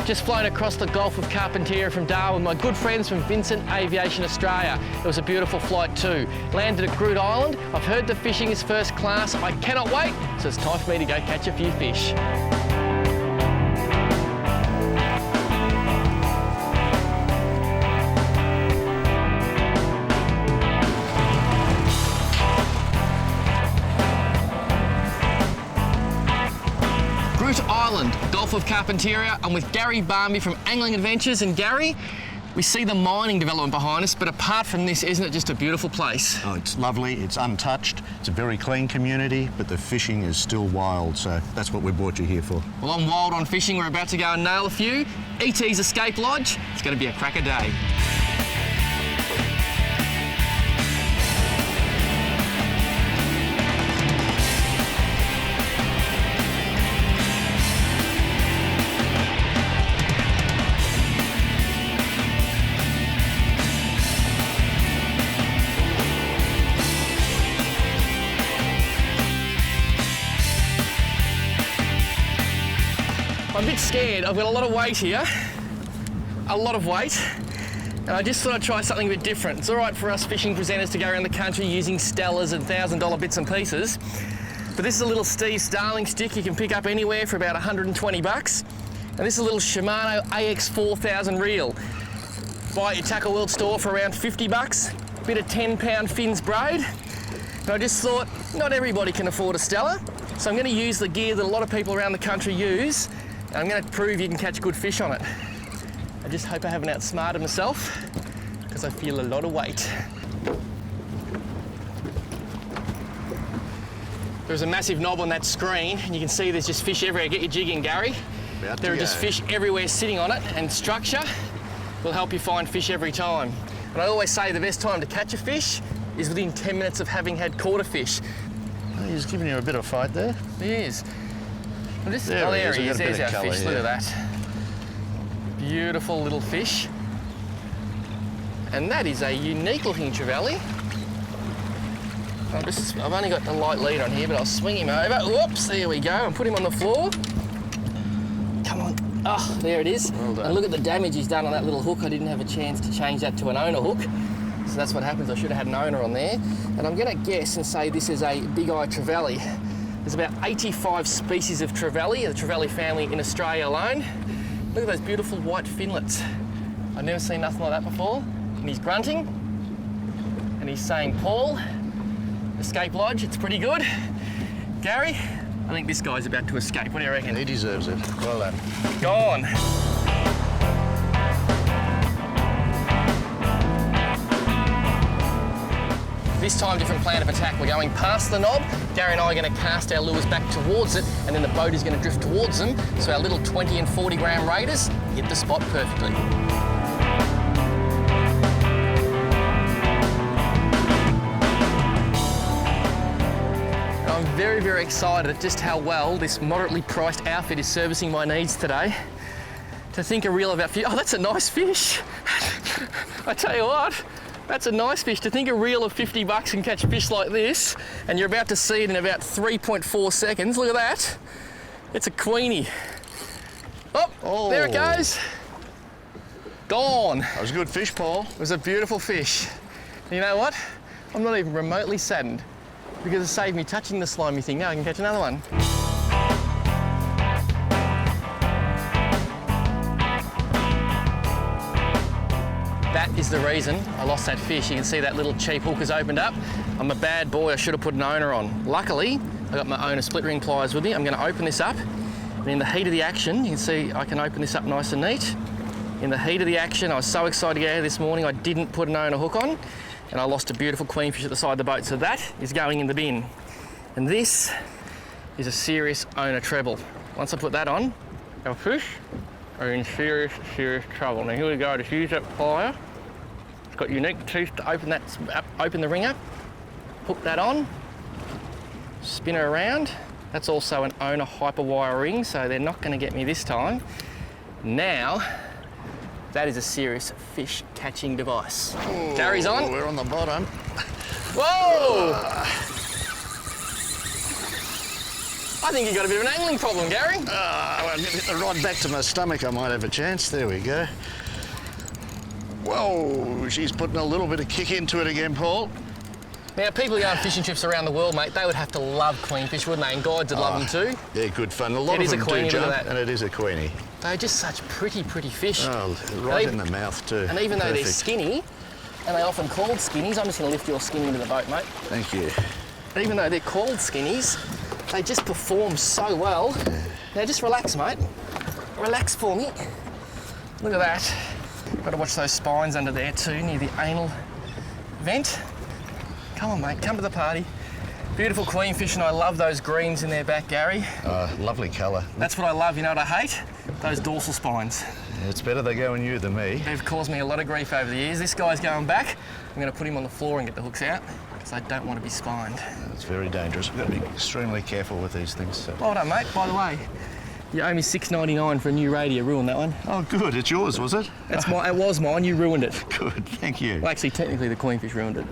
Just flown across the Gulf of Carpentaria from Darwin with my good friends from Vincent Aviation Australia. It was a beautiful flight too. Landed at Groote Eylandt. I've heard the fishing is first class. I cannot wait, so it's time for me to go catch a few fish. Groote Eylandt, Gulf of Carpentaria. I'm with Garry Barnby from Angling Adventures, and Garry, we see the mining development behind us, but apart from this, isn't it just a beautiful place? Oh, it's lovely, it's untouched, it's a very clean community, but the fishing is still wild, so that's what we brought you here for. Well, I'm wild on fishing. We're about to go and nail a few. ET's Escape Lodge. It's going to be a cracker day. I'm a bit scared. I've got a lot of weight here, a lot of weight, and I just thought I'd try something a bit different. It's all right for us fishing presenters to go around the country using Stellas and $1,000 bits and pieces, but this is a little Steve Starling stick you can pick up anywhere for about 120 bucks, and this is a little Shimano AX4000 reel. Buy at your Tackle World store for around 50 bucks, bit of 10-pound fins braid, and I just thought not everybody can afford a Stella, so I'm going to use the gear that a lot of people around the country use. I'm going to prove you can catch good fish on it. I just hope I haven't outsmarted myself, because I feel a lot of weight. There's a massive knob on that screen, and you can see there's just fish everywhere. Get your jig in, Garry. There are just fish everywhere sitting on it, and structure will help you find fish every time. And I always say the best time to catch a fish is within 10 minutes of having had caught a fish. He's giving you a bit of fight there. He is. Well, this, there he is. There's our fish. Here. Look at that. Beautiful little fish. And that is a unique looking Trevally. I've only got the light lead on here, but I'll swing him over. Whoops, there we go. And put him on the floor. Come on. Oh, there it is. Well done. And look at the damage he's done on that little hook. I didn't have a chance to change that to an owner hook. So that's what happens. I should have had an owner on there. And I'm going to guess and say this is a big eye Trevally. There's about 85 species of Trevally, the Trevally family in Australia alone. Look at those beautiful white finlets. I've never seen nothing like that before. And he's grunting, and he's saying, Paul, Escape Lodge, it's pretty good. Garry, I think this guy's about to escape. What do you reckon? He deserves it. Well done. Go on. This time, different plan of attack. We're going past the knob. Garry and I are going to cast our lures back towards it, and then the boat is going to drift towards them, so our little 20 and 40 gram raiders hit the spot perfectly. I'm very, very excited at just how well this moderately priced outfit is servicing my needs today. To think a reel of our fish. Oh, that's a nice fish. I tell you what. That's a nice fish. To think a reel of 50 bucks can catch fish like this, and you're about to see it in about 3.4 seconds. Look at that. It's a queenie. Oh, there it goes. Gone. That was a good fish, Paul. It was a beautiful fish. And you know what? I'm not even remotely saddened, because it saved me touching the slimy thing. Now I can catch another one. That is the reason I lost that fish. You can see that little cheap hook has opened up. I'm a bad boy, I should have put an owner on. Luckily, I got my owner split ring pliers with me. I'm gonna open this up, and in the heat of the action, you can see I can open this up nice and neat. In the heat of the action, I was so excited to get out here this morning, I didn't put an owner hook on, and I lost a beautiful queenfish at the side of the boat. So that is going in the bin. And this is a serious owner treble. Once I put that on, our fish are in serious, serious trouble. Now here we go, just use that plier. It's got unique teeth to open that, open the ring up, hook that on, spin her around. That's also an owner hyperwire ring, so they're not gonna get me this time. Now, that is a serious fish catching device. Ooh, Garry's on. We're on the bottom. Whoa! I think you've got a bit of an angling problem, Gary. Well, get the rod back to my stomach, I might have a chance. There we go. Whoa, she's putting a little bit of kick into it again, Paul. Now, people who go on fishing trips around the world, mate, they would have to love queenfish, wouldn't they? And guides would love them too. Yeah, good fun. A lot It of is a them queenie, do look jump, at that. and it is a queenie. They're just such pretty, pretty fish. Oh, right in the mouth too. And even though they're Perfect. skinny, and they're often called skinnies, I'm just going to lift your skinny into the boat, mate. Thank you. Even though they're called skinnies, they just perform so well. Now just relax, mate. Relax for me. Look at that. Got to watch those spines under there too, near the anal vent. Come on, mate, come to the party. Beautiful queenfish, and I love those greens in their back, Gary. Lovely colour. That's what I love. You know what I hate? Those dorsal spines. It's better they go in you than me. They've caused me a lot of grief over the years. This guy's going back. I'm going to put him on the floor and get the hooks out because I don't want to be spined. It's very dangerous. We've got to be extremely careful with these things. So. Well done, mate. By the way, you owe me $6.99 for a new radio. Ruined that one. Oh, good. It's yours, was it? That's mine. It was mine. You ruined it. Good. Thank you. Well, actually, technically, the queenfish ruined it.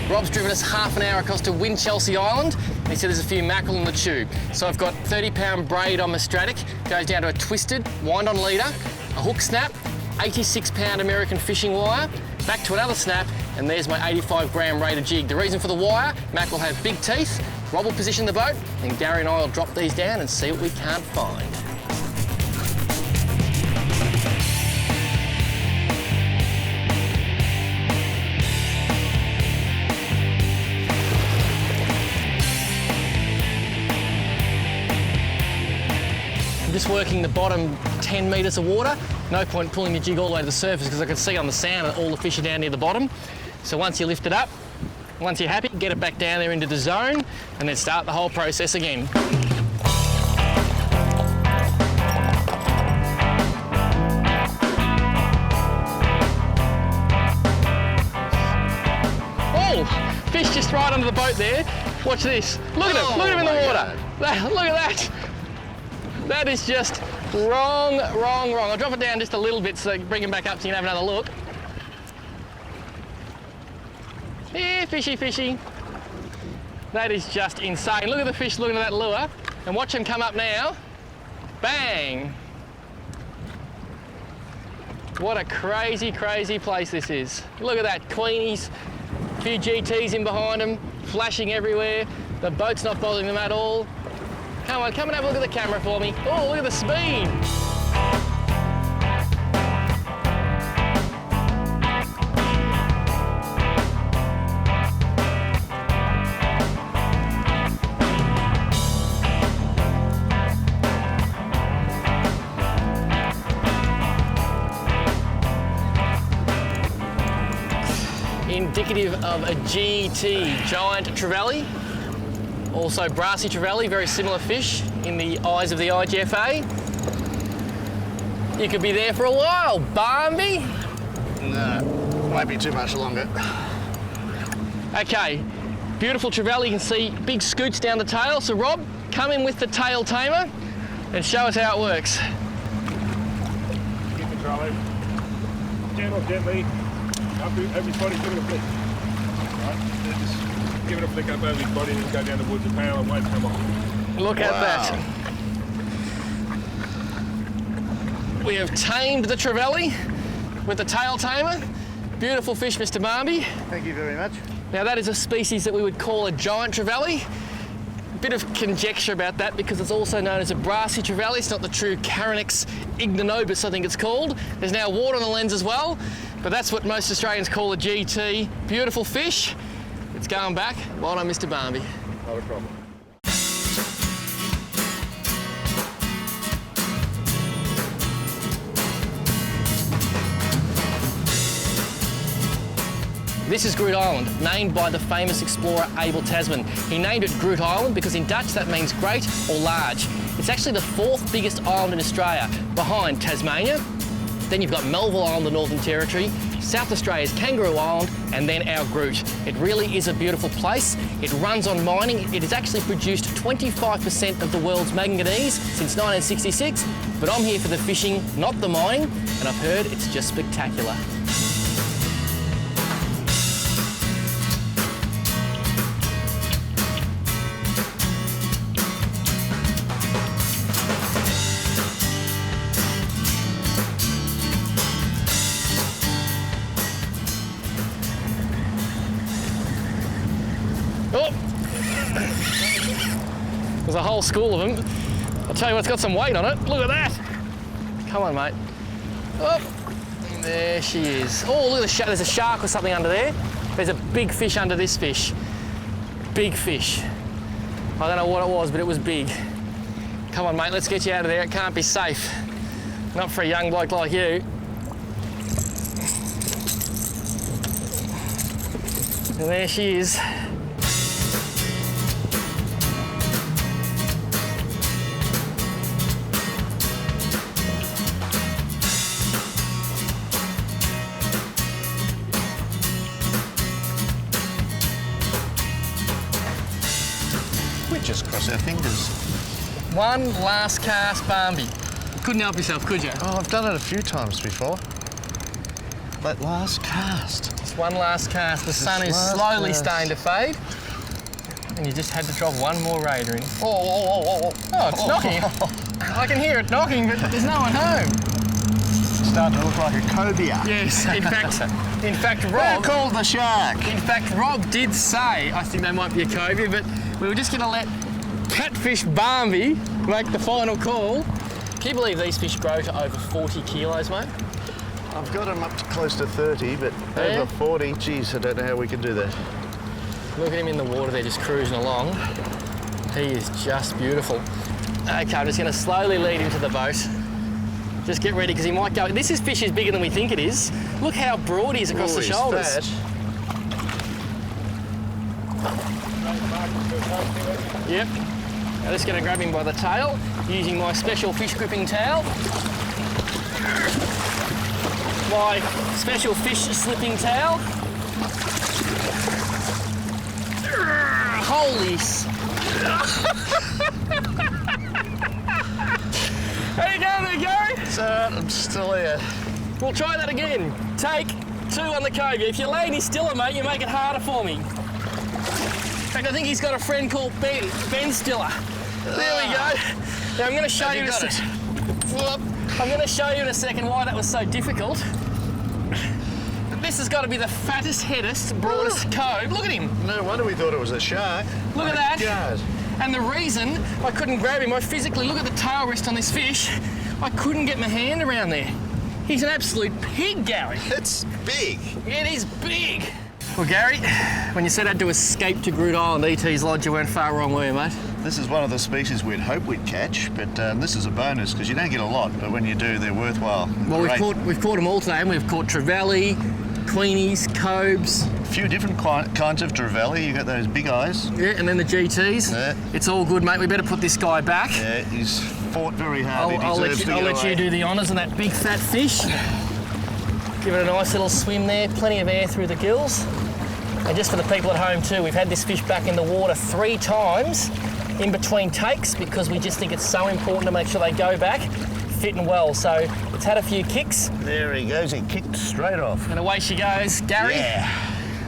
Rob's driven us half an hour across to Winchelsea Island. He said there's a few mackerel in the tube. So I've got 30-pound braid on my Stratic, goes down to a twisted, wind-on leader, a hook snap, 86-pound American fishing wire, back to another snap, and there's my 85-gram rated jig. The reason for the wire, mackerel have big teeth. Rob will position the boat, and Gary and I will drop these down and see what we can't find. I'm just working the bottom 10 metres of water. No point pulling the jig all the way to the surface because I can see on the sand that all the fish are down near the bottom. So once you lift it up, once you're happy, get it back down there into the zone and then start the whole process again. Oh, fish just right under the boat there. Watch this. Look at him. Look at him in the water. Look at that. That is just wrong, wrong, wrong. I'll drop it down just a little bit so bring him back up so you can have another look. Yeah, fishy, fishy. That is just insane. Look at the fish looking at that lure and watch him come up now. Bang. What a crazy, crazy place this is. Look at that, queenies, a few GTs in behind them, flashing everywhere. The boat's not bothering them at all. Come on, come and have a look at the camera for me. Oh, look at the speed. Indicative of a GT, giant trevally. Also brassy trevally, very similar fish in the eyes of the IGFA. You could be there for a while, Barnby. No, won't be too much longer. Okay, beautiful trevally, you can see big scoots down the tail. So Rob, come in with the tail tamer and show us how it works. Keep control over. Gentle, gently. Every body, give it a flick. Right, just give it a flick up over his body and then go down towards the pail and wait to come off. Look at that. We have tamed the trevally with the tail tamer. Beautiful fish, Mr. Barnby. Thank you very much. Now that is a species that we would call a giant trevally. Bit of conjecture about that because it's also known as a brassy trevally. It's not the true Caranix igninobus, I think it's called. There's now water on the lens as well, but that's what most Australians call a GT. Beautiful fish. It's going back. Well done, Mr. Barnby. Not a problem. This is Groote Eylandt, named by the famous explorer Abel Tasman. He named it Groote Eylandt because in Dutch that means great or large. It's actually the 4th biggest island in Australia, behind Tasmania. Then you've got Melville Island, the Northern Territory, South Australia's Kangaroo Island, and then our Groote. It really is a beautiful place. It runs on mining. It has actually produced 25% of the world's manganese since 1966, but I'm here for the fishing, not the mining, and I've heard it's just spectacular. There's a whole school of them. I'll tell you what, it's got some weight on it. Look at that. Come on, mate. Oh, there she is. Oh, look at the there's a shark or something under there. There's a big fish under this fish. Big fish. I don't know what it was, but it was big. Come on, mate, let's get you out of there. It can't be safe. Not for a young bloke like you. And there she is. We just cross our fingers. One last cast, Barnby. Couldn't help yourself, could you? Oh, I've done it a few times before. That last cast. Just one last cast. The sun is slowly starting to fade. And you just had to drop one more raider in. Oh, it's knocking. I can hear it knocking, but there's no one home. It's starting to look like a Cobia. Yes, in fact, They're Rob... called the shark. In fact, Rob did say, I think they might be a cobia, but we were just going to let Catfish Barnby make the final call. Can you believe these fish grow to over 40 kilos, mate? I've got them up to close to 30, but Yeah. over 40, geez, I don't know how we can do that. Look at him in the water there, just cruising along. He is just beautiful. Okay, I'm just going to slowly lead him to the boat. Just get ready, because he might go... This fish is bigger than we think it is. Look how broad he is across the He's shoulders. fat. Yep. I'm just going to grab him by the tail, using my special fish gripping towel. My special fish slipping towel. Holy... How you going there, Gary? So, I'm still here. We'll try that again. Take 2 on the Cobia. If you're laying stiller, mate, you make it harder for me. In fact, I think he's got a friend called Ben Stiller. There we go. Now I'm going to show you in a second. I'm going to show you in a second why that was so difficult. This has got to be the fattest, headest, broadest cove. Look at him. No wonder we thought it was a shark. Look at that. God. And the reason I couldn't grab him, I physically look at the tail rest on this fish. I couldn't get my hand around there. He's an absolute pig, Gary. It's big. It is big. Well, Gary, when you set out to escape to Groote Eylandt ET's lodge, you weren't far wrong, were you, mate? This is one of the species we'd hope we'd catch, but this is a bonus because you don't get a lot, but when you do, they're worthwhile. Well, we've caught them all today, and we've caught Trevally, Queenies, Cobes. A few different kinds of Trevally. You got those big eyes. Yeah, and then the GTs. Yeah. It's all good, mate. We better put this guy back. Yeah, he's fought very hard. I'll let you do the honours on that big fat fish. Give it a nice little swim there, plenty of air through the gills. And just for the people at home too, we've had this fish back in the water 3 times in between takes because we just think it's so important to make sure they go back fit and well. So it's had a few kicks. There he goes, he kicked straight off. And away she goes. Gary, Yeah.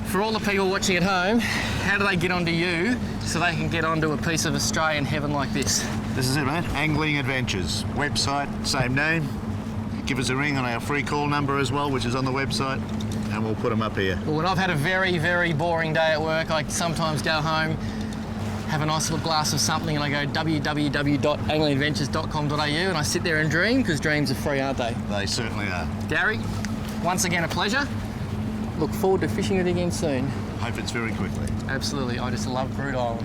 for all the people watching at home, how do they get onto you so they can get onto a piece of Australian heaven like this? This is it, mate. Angling Adventures. Website, same name. Give us a ring on our free call number as well, which is on the website, and we'll put them up here. Well, when I've had a very, very boring day at work, I sometimes go home, have a nice little glass of something, and I go www.anglingadventures.com.au and I sit there and dream, because dreams are free, aren't they? They certainly are. Gary, once again a pleasure. Look forward to fishing with you again soon. Hope it's very quickly. Absolutely, I just love Groote Eylandt.